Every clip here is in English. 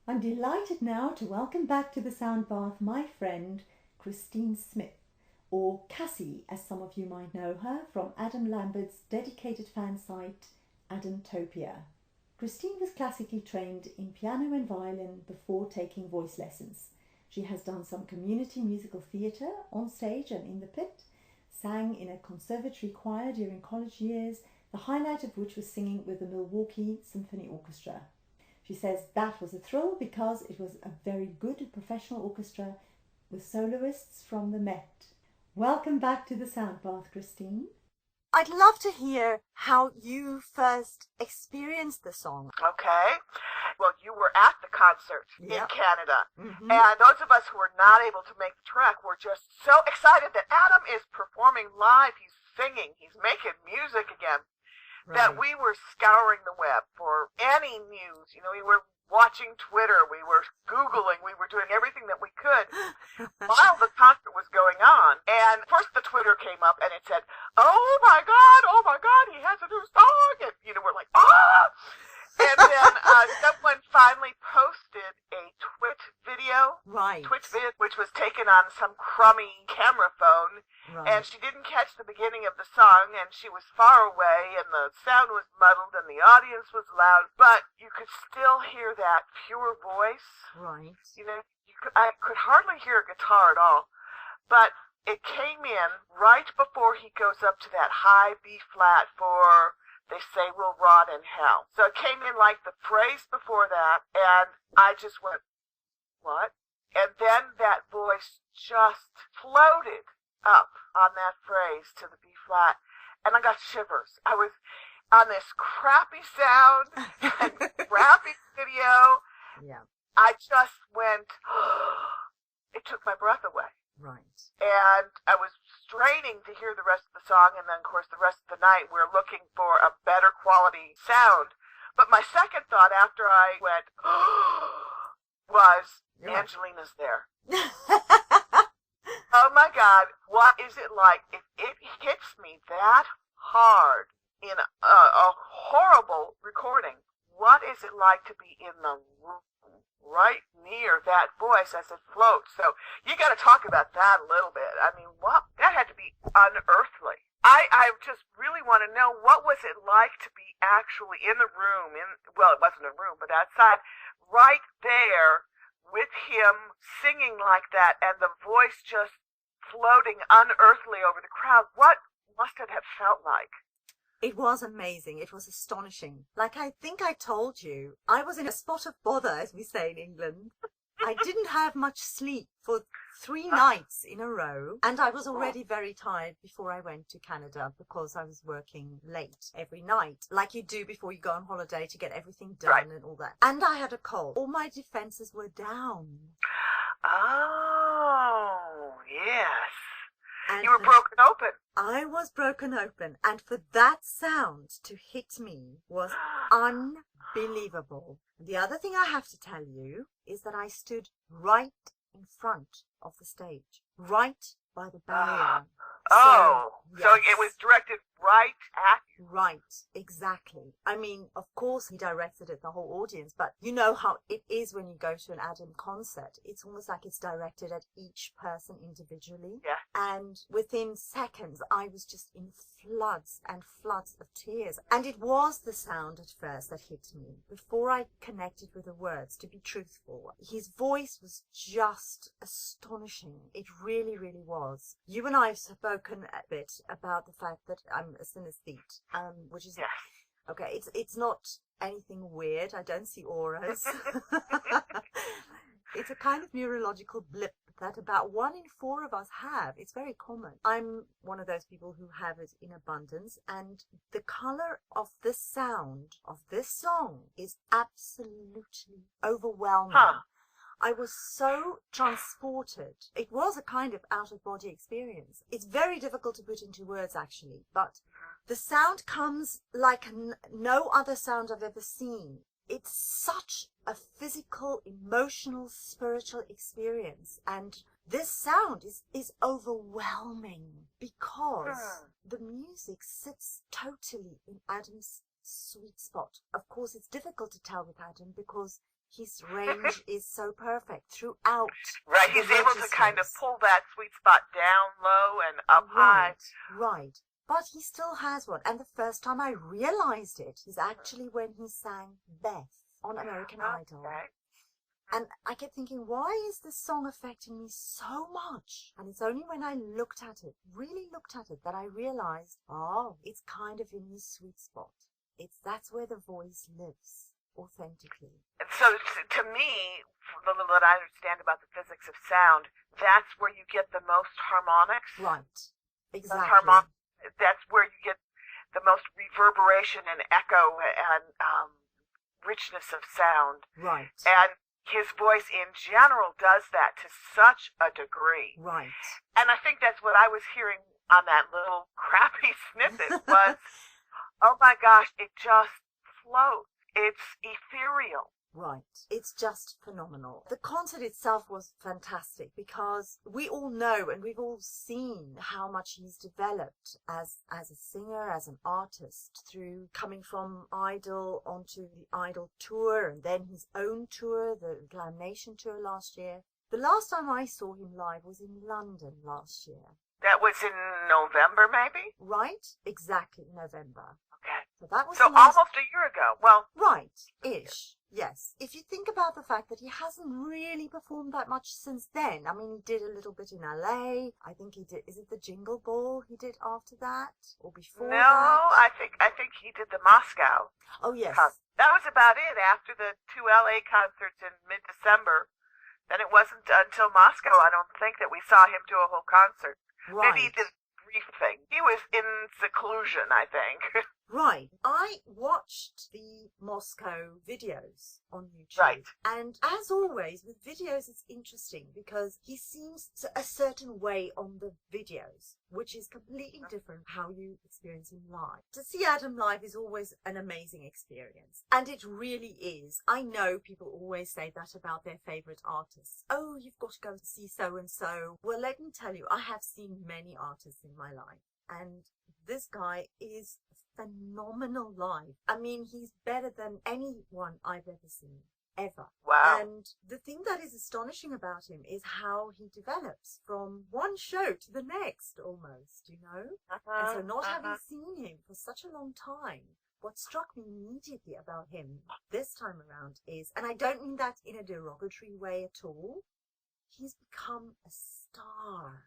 I'm delighted now to welcome back to the sound bath my friend Christine Smith, or Cassie as some of you might know her, from Adam Lambert's dedicated fan site Adamtopia. Christine was classically trained in piano and violin before taking voice lessons. She has done some community musical theatre on stage and in the pit, sang in a conservatory choir during college years, the highlight of which was singing with the Milwaukee Symphony Orchestra. She says that was a thrill because it was a very good professional orchestra with soloists from the Met. Welcome back to the sound bath, Christine. I'd love to hear how you first experienced the song. Okay. Well, you were at the concert in Canada. Mm-hmm. And those of us who were not able to make the trek were just so excited that Adam is performing live. He's singing. He's making music again. That we were scouring the web for any news. You know, we were watching Twitter. We were Googling. We were doing everything that we could while the concert was going on. And first the Twitter came up and it said, oh my God, he has a new song. And, you know, we're like, ah! And then someone finally posted a Twitch video, which was taken on some crummy camera phone, and she didn't catch the beginning of the song, and she was far away, and the sound was muddled, and the audience was loud, but you could still hear that pure voice. Right. You know, I could hardly hear a guitar at all, but it came in right before he goes up to that high B flat for "They Say We'll Rot in Hell." So it came in like the phrase before that, and I just went, what? And then that voice just floated up on that phrase to the B flat, and I got shivers. I was on this crappy sound and crappy video. Yeah. I just went, it took my breath away. Right. And I was straining to hear the rest of the song, and then, of course, the rest of the night we're looking for a better quality sound. But my second thought after I went, was, Angelina's there. Oh, my God, what is it like if it hits me that hard in a horrible recording? What is it like to be in the room right near that voice as it floats? So you got to talk about that a little bit. I mean, that had to be unearthly. I just really want to know, what was it like to be actually in the room, well, it wasn't a room, but outside, right there with him singing like that and the voice just floating unearthly over the crowd. What must it have felt like? It was amazing. It was astonishing. Like I think I told you, I was in a spot of bother, as we say in England. I didn't have much sleep for 3 nights in a row, and I was already very tired before I went to Canada because I was working late every night, like you do before you go on holiday to get everything done and all that. And I had a cold. All my defenses were down. Oh, yes. And you were broken open. I was broken open, and for that sound to hit me was unbelievable. The other thing I have to tell you is that I stood right in front of the stage, right by the barrier. So it was directed right at you. Right, exactly. I mean, of course he directed it, the whole audience, but you know how it is when you go to an Adam concert. It's almost like it's directed at each person individually. Yeah. And within seconds, I was just in floods and floods of tears. And it was the sound at first that hit me, before I connected with the words, to be truthful. His voice was just astonishing. It really, really was. You and I have spoken a bit about the fact that I'm a synesthete, which is okay. It's not anything weird. I don't see auras. It's a kind of neurological blip that about 1 in 4 of us have. It's very common. I'm one of those people who have it in abundance, and the color of the sound of this song is absolutely overwhelming. I was so transported. It was a kind of out-of-body experience. It's very difficult to put into words, actually, but the sound comes like no other sound I've ever seen. It's such a physical, emotional, spiritual experience, and this sound is overwhelming because the music sits totally in Adam's sweet spot. Of course, it's difficult to tell with Adam because his range is so perfect throughout. Right, he's able to kind of pull that sweet spot down low and up high. Right. But he still has one. And the first time I realized it is actually when he sang Beth on American Idol. And I kept thinking, why is this song affecting me so much? And it's only when I looked at it, really looked at it, that I realized, oh, it's kind of in his sweet spot. That's where the voice lives authentically. And so to me, the little that I understand about the physics of sound, that's where you get the most harmonics. Right. Exactly. That's where you get the most reverberation and echo and richness of sound. Right. And his voice in general does that to such a degree. Right. And I think that's what I was hearing on that little crappy snippet was, oh my gosh, it just floats. It's ethereal. Right. It's just phenomenal. The concert itself was fantastic because we all know and we've all seen how much he's developed as a singer, as an artist, through coming from Idol onto the Idol tour and then his own tour, the Glam Nation tour last year. The last time I saw him live was in London last year. That was in November, maybe? Right. Exactly, November. Okay. So that was almost a year ago. Well, right-ish. Yes. If you think about the fact that he hasn't really performed that much since then. I mean, he did a little bit in LA. I think he did. Is it the Jingle Ball he did after that or before no, that? I think he did the Moscow. Oh, yes. That was about it. After the 2 LA concerts in mid-December, then it wasn't until Moscow, I don't think, that we saw him do a whole concert. Right. Maybe he did a brief thing. He was in seclusion, I think. Right. I watched the Moscow videos on YouTube. Right. And as always, with videos, it's interesting because he seems a certain way on the videos, which is completely different how you experience him live. To see Adam live is always an amazing experience. And it really is. I know people always say that about their favorite artists. Oh, you've got to go see so-and-so. Well, let me tell you, I have seen many artists in my life. And this guy is phenomenal live. I mean, he's better than anyone I've ever seen, ever. Wow. And the thing that is astonishing about him is how he develops from one show to the next, almost, you know? And so not having seen him for such a long time, what struck me immediately about him this time around is, and I don't mean that in a derogatory way at all, he's become a star.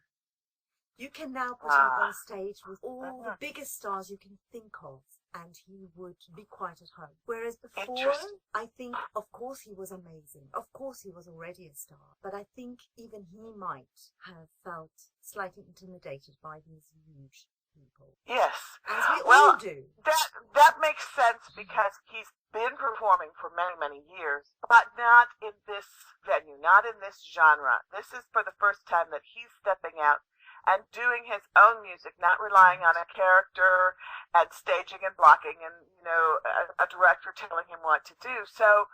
You can now put him on stage with all the biggest stars you can think of, and he would be quite at home. Whereas before, I think, of course, he was amazing. Of course, he was already a star. But I think even he might have felt slightly intimidated by these huge people. Yes. As we all do. That makes sense because he's been performing for many, many years, but not in this venue, not in this genre. This is for the first time that he's stepping out and doing his own music, not relying on a character and staging and blocking and, you know, a director telling him what to do. So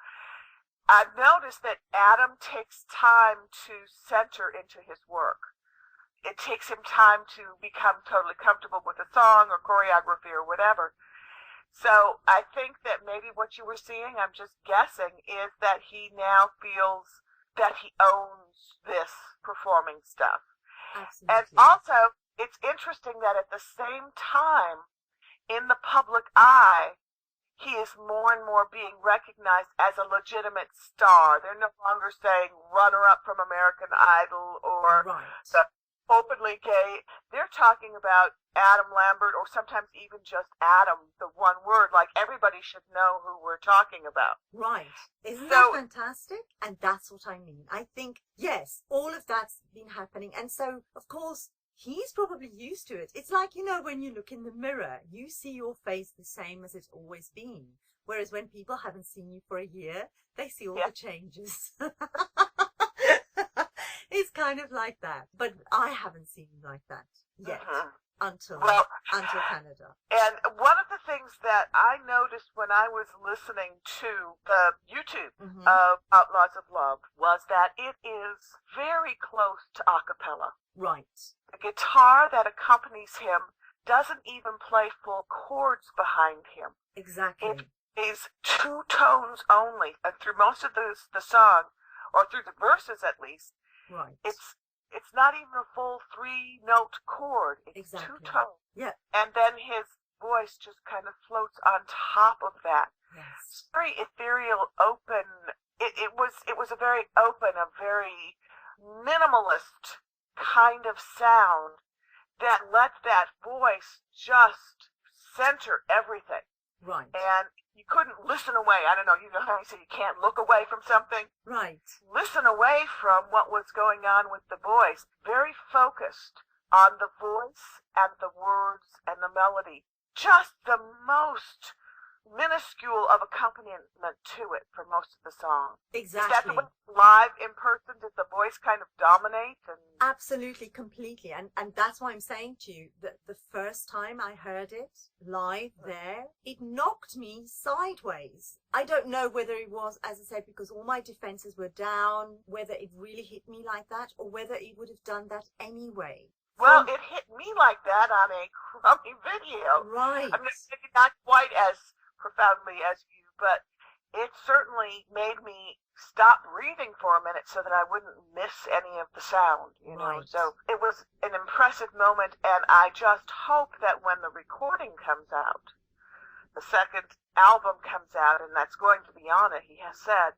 I've noticed that Adam takes time to center into his work. It takes him time to become totally comfortable with a song or choreography or whatever. So I think that maybe what you were seeing, I'm just guessing, is that he now feels that he owns this performing stuff. Absolutely. And also, it's interesting that at the same time, in the public eye, he is more and more being recognized as a legitimate star. They're no longer saying runner-up from American Idol or the openly gay. They're talking about Adam Lambert, or sometimes even just Adam, the one word, like everybody should know who we're talking about. Right. Isn't that fantastic? And that's what I mean. I think, yes, all of that's been happening. And so, of course, he's probably used to it. It's like, you know, when you look in the mirror, you see your face the same as it's always been. Whereas when people haven't seen you for a year, they see all the changes. It's kind of like that. But I haven't seen him like that yet. Until Canada. And one of the things that I noticed when I was listening to the YouTube of Outlaws of Love was that it is very close to a cappella. Right. The guitar that accompanies him doesn't even play full chords behind him. Exactly. is two tones only, and through most of the song, or through the verses at least, right, it's not even a full 3-note chord. It's exactly. two tones. Yeah. And then his voice just kind of floats on top of that. Yes. It's very ethereal, open. It was a very open, a very minimalist kind of sound that let that voice just center everything. Right. And you couldn't listen away. I don't know, you know how you say you can't look away from something? Right. Listen away from what was going on with the voice. Very focused on the voice and the words and the melody. Just the most minuscule of accompaniment to it for most of the song. Exactly. Is that the way live in person? Did the voice kind of dominate? Absolutely, completely. And that's why I'm saying to you that the first time I heard it live there, it knocked me sideways. I don't know whether it was, as I said, because all my defenses were down, whether it really hit me like that, or whether it would have done that anyway. Well, it hit me like that on a crummy video. Right. I mean, maybe not quite as profoundly as you, but it certainly made me stop breathing for a minute so that I wouldn't miss any of the sound, you know. Right. So it was an impressive moment, and I just hope that when the recording comes out, the second album comes out, and that's going to be on it, he has said,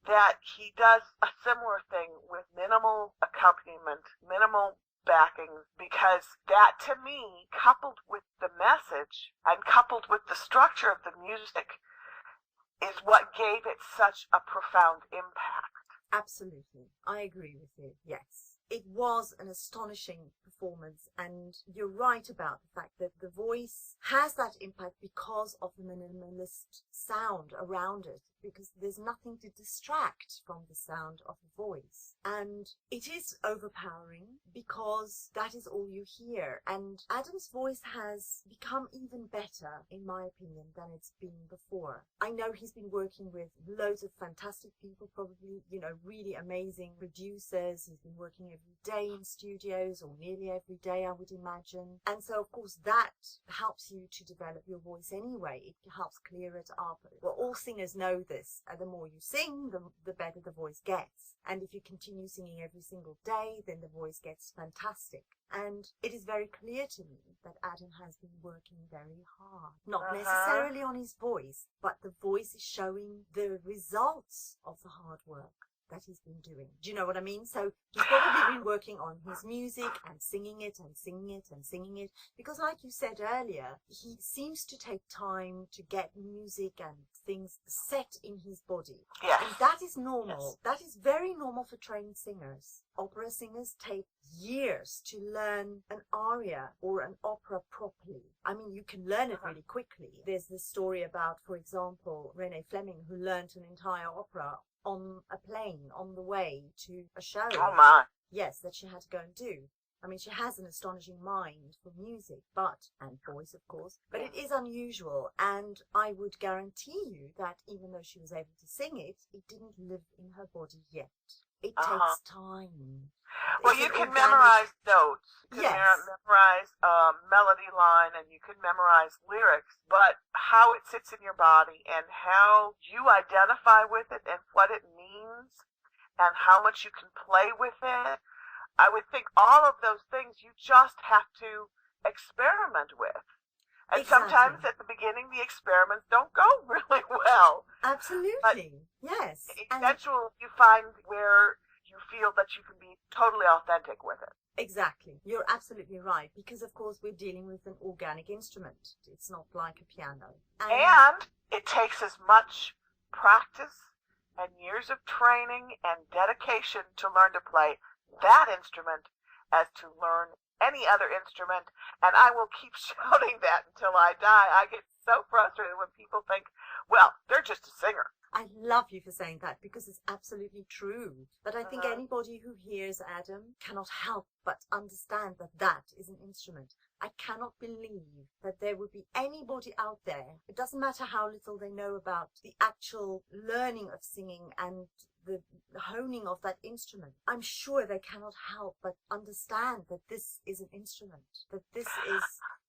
that he does a similar thing with minimal accompaniment, minimal backing, because that to me, coupled with the message and coupled with the structure of the music, is what gave it such a profound impact. Absolutely. I agree with you. Yes. It was an astonishing performance, and you're right about the fact that the voice has that impact because of the minimalist sound around it, because there's nothing to distract from the sound of the voice. And it is overpowering because that is all you hear. And Adam's voice has become even better, in my opinion, than it's been before. I know he's been working with loads of fantastic people, probably, you know, really amazing producers. He's been working every day in studios, or nearly every day, I would imagine. And so, of course, that helps you to develop your voice anyway. It helps clear it up. Well, all singers know this. The more you sing, the better the voice gets. And if you continue singing every single day, then the voice gets fantastic. And it is very clear to me that Adam has been working very hard. Not necessarily on his voice, but the voice is showing the results of the hard work that he's been doing. Do you know what I mean? So he's probably been working on his music and singing it and singing it and singing it, because like you said earlier, he seems to take time to get music and things set in his body. Yes. And that is normal. Yes. That is very normal for trained singers. Opera singers take years to learn an aria or an opera properly. I mean, you can learn it really quickly. There's this story about, for example, Renee Fleming, who learned an entire opera on a plane on the way to a show. Oh my. Yes, that she had to go and do. I mean, she has an astonishing mind for music, and voice, of course, but it is unusual, and I would guarantee you that even though she was able to sing it, it didn't live in her body yet. It takes time. Well, you can memorize notes, you can Yes. memorize melody line, and you can memorize lyrics, but how it sits in your body and how you identify with it and what it means and how much you can play with it, I would think all of those things you just have to experiment with. And Exactly. sometimes at the beginning the experiments don't go really well. Absolutely. Yes. And Eventually you find where you feel that you can be totally authentic with it. exactly. You're absolutely right, because of course we're dealing with an organic instrument. It's not like a piano. And it takes as much practice and years of training and dedication to learn to play that instrument as to learn any other instrument. And I will keep shouting that until I die. I get so frustrated when people think, well, they're just a singer. I love you for saying that, because it's absolutely true. But I think anybody who hears Adam cannot help but understand that that is an instrument. I cannot believe that there would be anybody out there, it doesn't matter how little they know about the actual learning of singing and the honing of that instrument. I'm sure they cannot help but understand that this is an instrument, that this is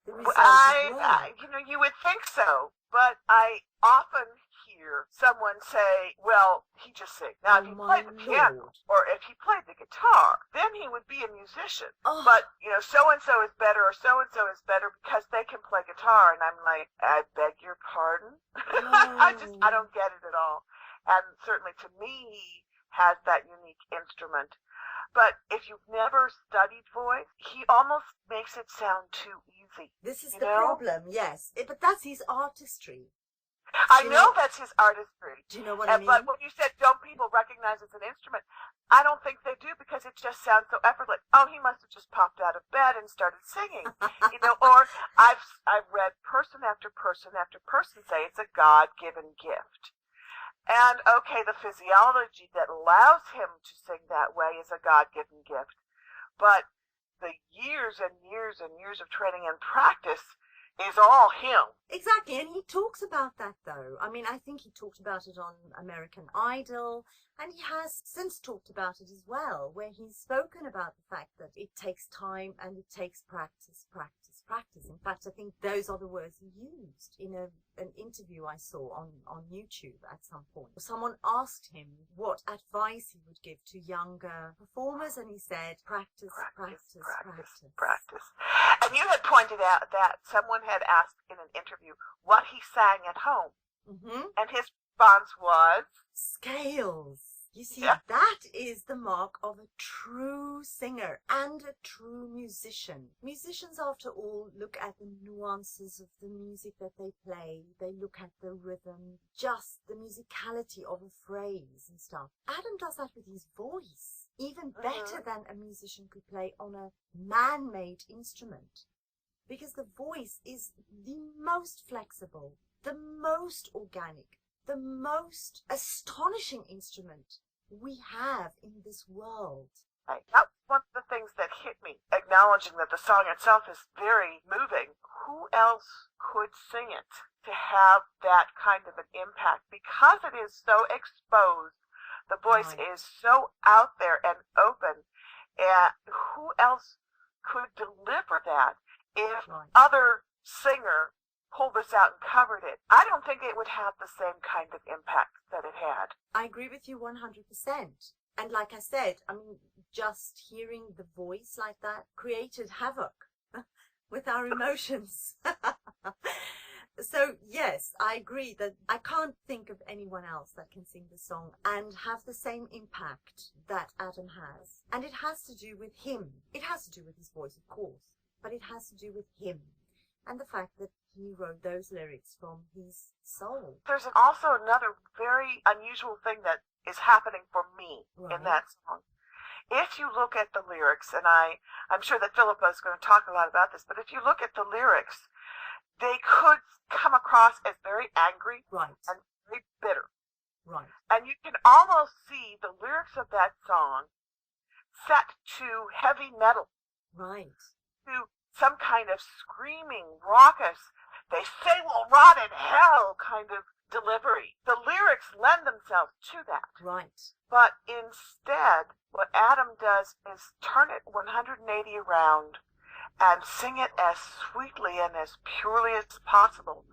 the result as well. You would think so, but I often hear someone say, well, he just sings. Now, if he played the piano or if he played the guitar, then he would be a musician. Oh. But, so-and-so is better or so-and-so is better because they can play guitar. And I'm like, I beg your pardon? Oh. I don't get it at all. And certainly to me, he has that unique instrument. But if you've never studied voice, he almost makes it sound too easy. This is the problem, yes. But that's his artistry. I know that's his artistry. Do you know what I mean? But when you said, don't people recognize it's an instrument, I don't think they do because it just sounds so effortless. Oh, he must have just popped out of bed and started singing. Or I've read person after person after person say it's a God-given gift. And, okay, the physiology that allows him to sing that way is a God-given gift. But the years and years and years of training and practice is all him. Exactly, and he talks about that, though. I mean, I think he talked about it on American Idol, and he has since talked about it as well, where he's spoken about the fact that it takes time and it takes practice, practice, practice. In fact, I think those are the words he used in an interview I saw on YouTube at some point. Someone asked him what advice he would give to younger performers, and he said, practice, practice, practice, practice. And you had pointed out that someone had asked in an interview what he sang at home. Mm-hmm. And his response was? Scales. You see, Yeah. that is the mark of a true singer and a true musician. Musicians, after all, look at the nuances of the music that they play. They look at the rhythm, just the musicality of a phrase and stuff. Adam does that with his voice, even better than a musician could play on a man-made instrument. Because the voice is the most flexible, the most organic, the most astonishing instrument we have in this world. Right. That was one of the things that hit me, acknowledging that the song itself is very moving. Who else could sing it to have that kind of an impact? Because it is so exposed, the voice is so out there and open, and who else could deliver that if other singer pulled this out and covered it? I don't think it would have the same kind of impact that it had. I agree with you 100%. And like I said, I mean, just hearing the voice like that created havoc with our emotions. So yes, I agree that I can't think of anyone else that can sing the song and have the same impact that Adam has. And it has to do with him. It has to do with his voice, of course, but it has to do with him and the fact that he wrote those lyrics from his soul. There's also another very unusual thing that is happening for me in that song. If you look at the lyrics, and I'm sure that Philippa is going to talk a lot about this, but if you look at the lyrics, they could come across as very angry and very bitter. Right. And you can almost see the lyrics of that song set to heavy metal. Right. To some kind of screaming, raucous, they say will rot in hell kind of delivery. The lyrics lend themselves to that. Right. But instead, what Adam does is turn it 180 around and sing it as sweetly and as purely as possible,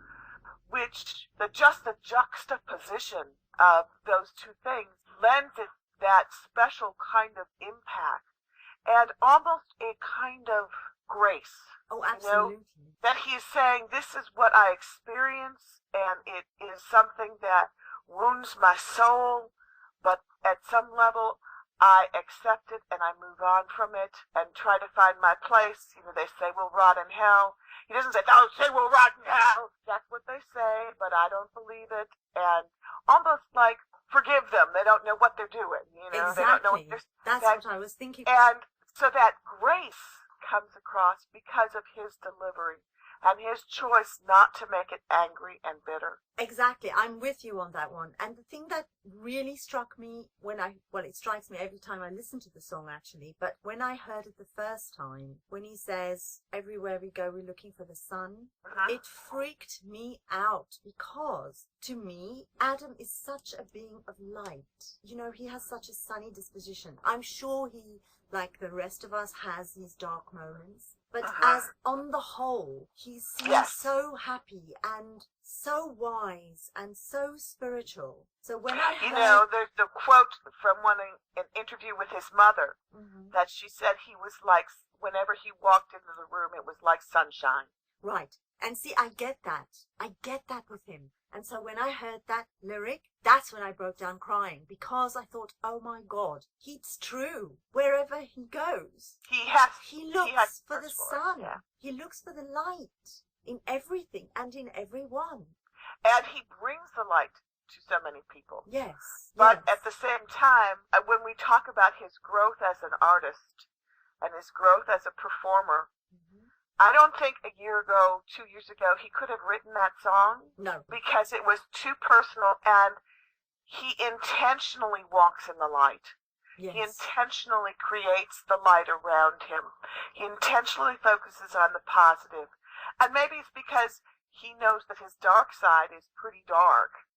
which the juxtaposition of those two things lends it that special kind of impact and almost a kind of grace. Oh, absolutely. That he's saying, this is what I experience, and it is something that wounds my soul, but at some level, I accept it and I move on from it and try to find my place. They say we'll rot in hell. He doesn't say, don't say we'll rot in hell. That's what they say, but I don't believe it. And almost like, forgive them. They don't know what they're doing. Exactly. They don't know what That's what I was thinking. And so that grace comes across because of his delivery and his choice not to make it angry and bitter. Exactly. I'm with you on that one. And the thing that really struck me it strikes me every time I listen to the song actually, but when I heard it the first time, when he says, everywhere we go, we're looking for the sun, it freaked me out because to me, Adam is such a being of light. You know, he has such a sunny disposition. I'm sure he, like the rest of us, has his dark moments. But as on the whole, he seems so happy and so wise and so spiritual. So when I heard... there's the quote from an interview with his mother that she said he was like, whenever he walked into the room, it was like sunshine. Right. And see, I get that. I get that with him. And so when I heard that lyric, that's when I broke down crying, because I thought, oh my God, it's true. Wherever he goes, he looks for the sun. Yeah. He looks for the light in everything and in everyone. And he brings the light to so many people. Yes. But at the same time, when we talk about his growth as an artist and his growth as a performer, I don't think a year ago, 2 years ago, he could have written that song. No. Because it was too personal, and he intentionally walks in the light. Yes. He intentionally creates the light around him. He intentionally focuses on the positive. And maybe it's because he knows that his dark side is pretty dark,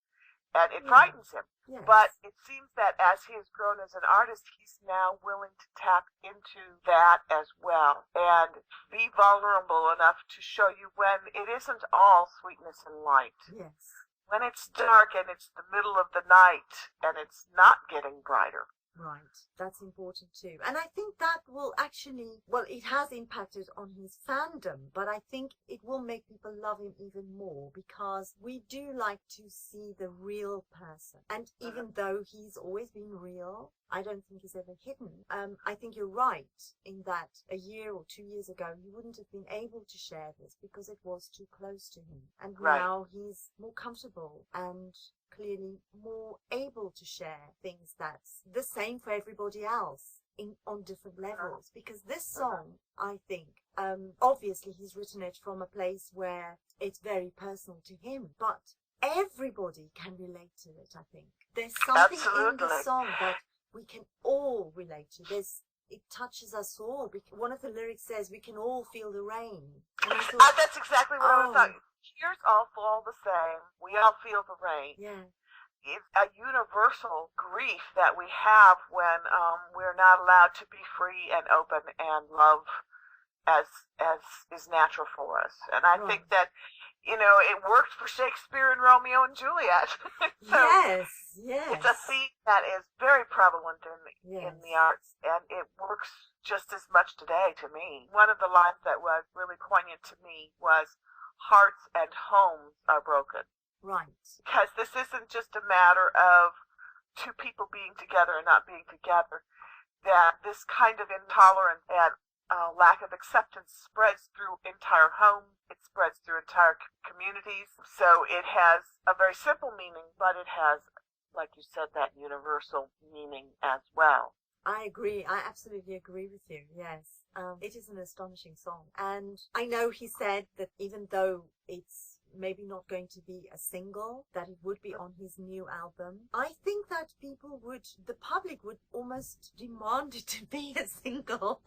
and it frightens him. Yes. But it seems that as he has grown as an artist, he's now willing to tap into that as well and be vulnerable enough to show you when it isn't all sweetness and light. Yes. When it's dark and it's the middle of the night and it's not getting brighter. Right, that's important too. And I think that will actually, it has impacted on his fandom, but I think it will make people love him even more, because we do like to see the real person. And even though he's always been real, I don't think he's ever hidden. I think you're right in that a year or 2 years ago, he wouldn't have been able to share this because it was too close to him. And now he's more comfortable and clearly more able to share things that's the same for everybody else on different levels. Because this song, I think, obviously he's written it from a place where it's very personal to him, but everybody can relate to it, I think. There's something in the song that we can all relate to. It touches us all. One of the lyrics says, we can all feel the rain. And I thought, that's exactly what I was talking. Tears all fall the same. We all feel the rain. Yeah. It's a universal grief that we have when we're not allowed to be free and open and love as is natural for us. And I think that, it worked for Shakespeare and Romeo and Juliet. So yes. It's a theme that is very prevalent in the arts, and it works just as much today to me. One of the lines that was really poignant to me was, hearts and homes are broken. Right. Because this isn't just a matter of two people being together and not being together. That this kind of intolerance and lack of acceptance spreads through entire homes. It spreads through entire communities. So it has a very simple meaning, but it has, like you said, that universal meaning as well. I agree. I absolutely agree with you. Yes. It is an astonishing song. And I know he said that even though it's maybe not going to be a single, that it would be on his new album. I think that the public would almost demand it to be a single.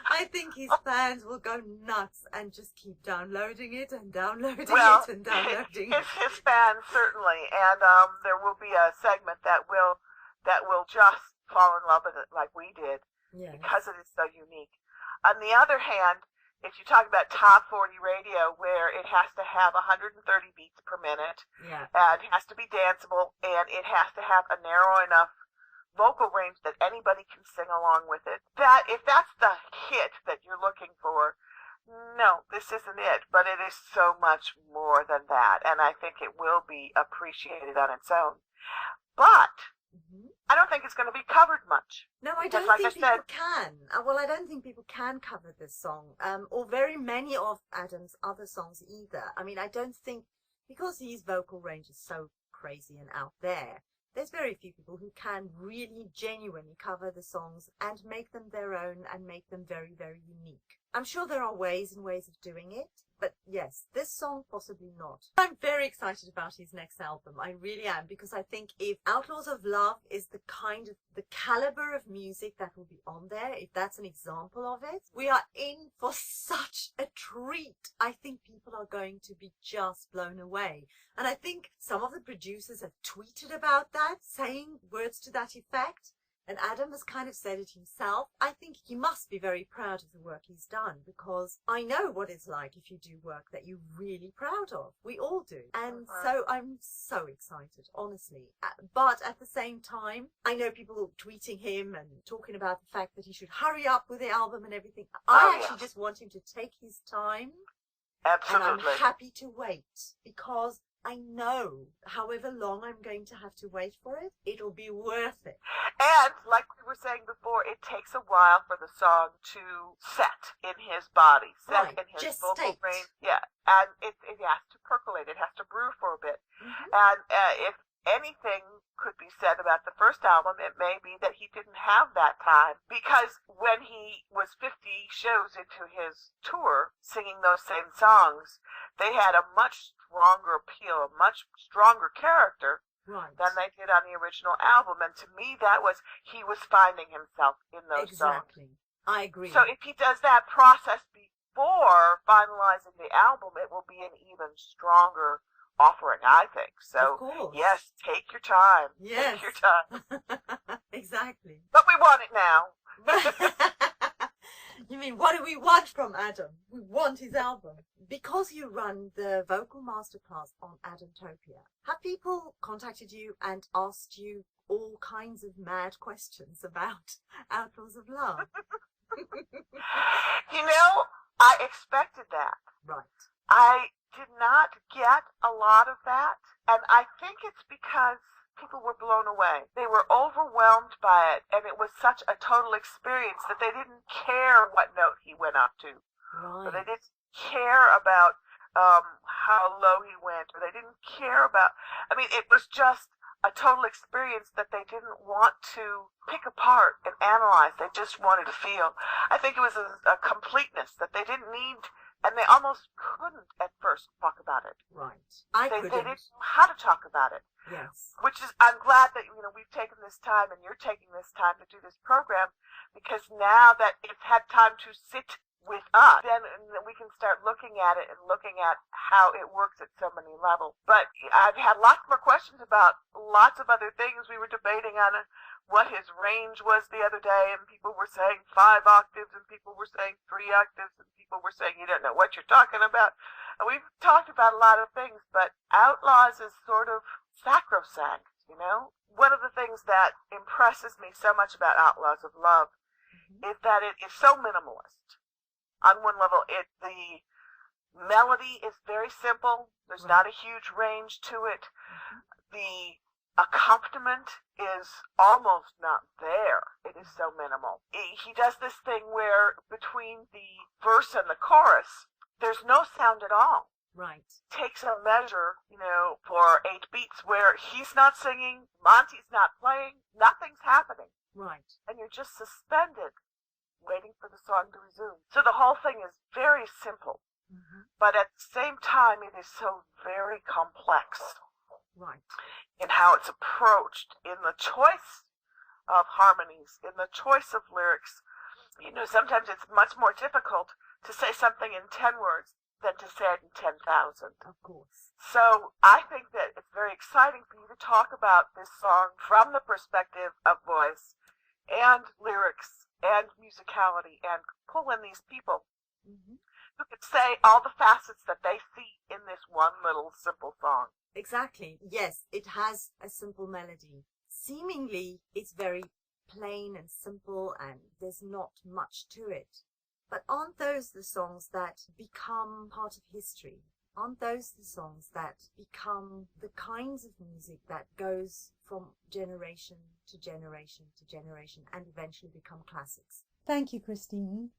I think his fans will go nuts and just keep downloading it and downloading it and downloading it. His fans, certainly. And there will be a segment that will just fall in love with it like we did. Yes. Because it is so unique. On the other hand, if you talk about top 40 radio, where it has to have 130 beats per minute, and it has to be danceable, and it has to have a narrow enough vocal range that anybody can sing along with it, that if that's the hit that you're looking for, no, this isn't it. But it is so much more than that, and I think it will be appreciated on its own. But I don't think it's going to be covered much. No, I don't think people can. Well, I don't think people can cover this song, or very many of Adam's other songs either. I mean, I don't think, because his vocal range is so crazy and out there, there's very few people who can really genuinely cover the songs and make them their own and make them very, very unique. I'm sure there are ways and ways of doing it. But yes, this song possibly not. I'm very excited about his next album. I really am, because I think if Outlaws of Love is the caliber of music that will be on there, if that's an example of it, we are in for such a treat. I think people are going to be just blown away. And I think some of the producers have tweeted about that, saying words to that effect. And Adam has kind of said it himself. I think he must be very proud of the work he's done, because I know what it's like if you do work that you're really proud of. We all do. And so I'm so excited, honestly. But at the same time, I know people tweeting him and talking about the fact that he should hurry up with the album and everything. I actually just want him to take his time. Absolutely. And I'm happy to wait, because I know however long I'm going to have to wait for it, it'll be worth it. And like we were saying before, it takes a while for the song to set in his body, set in his vocal range. Yeah, and it has to percolate. It has to brew for a bit. And if anything could be said about the first album, it may be that he didn't have that time, because when he was 50 shows into his tour singing those same songs, they had a much stronger appeal, a much stronger character than they did on the original album. And to me, that was, he was finding himself in those songs. Exactly. I agree. So if he does that process before finalizing the album, it will be an even stronger offering, I think. So, yes, take your time. Yes. Take your time. Exactly. But we want it now. You mean, what do we want from Adam? We want his album. Because you run the vocal masterclass on Adamtopia, have people contacted you and asked you all kinds of mad questions about Outlaws of Love? You know, I expected that. Right. I did not get a lot of that, and I think it's because people were blown away. They were overwhelmed by it, and it was such a total experience that they didn't care what note he went up to. Right. Or they didn't care about how low he went, or they didn't care about, I mean, it was just a total experience that they didn't want to pick apart and analyze. They just wanted to feel. I think it was a completeness that they didn't need, and they almost couldn't at first talk about it. Right. They didn't know how to talk about it. Yes. Which is, I'm glad that, we've taken this time and you're taking this time to do this program, because now that it's had time to sit with us, then we can start looking at it and looking at how it works at so many levels. But I've had lots more questions about lots of other things. We were debating on what his range was the other day, and people were saying 5 octaves, and people were saying 3 octaves, and people were saying, you don't know what you're talking about. And we've talked about a lot of things, but Outlaws is sort of sacrosanct, One of the things that impresses me so much about Outlaws of Love is that it is so minimalist. On one level, the melody is very simple. There's not a huge range to it. The accompaniment is almost not there. It is so minimal. He does this thing where between the verse and the chorus, there's no sound at all. Right. Takes a measure, for 8 beats where he's not singing, Monty's not playing, nothing's happening. Right. And you're just suspended, waiting for the song to resume. So the whole thing is very simple, but at the same time, it is so very complex. Right. In how it's approached, in the choice of harmonies, in the choice of lyrics. Sometimes it's much more difficult to say something in 10 words than to say it in 10,000. Of course. So I think that it's very exciting for you to talk about this song from the perspective of voice and lyrics and musicality, and pull in these people who could say all the facets that they see in this one little simple song. Exactly. Yes, it has a simple melody. Seemingly, it's very plain and simple, and there's not much to it. But aren't those the songs that become part of history? Aren't those the songs that become the kinds of music that goes from generation to generation to generation and eventually become classics? Thank you, Christine.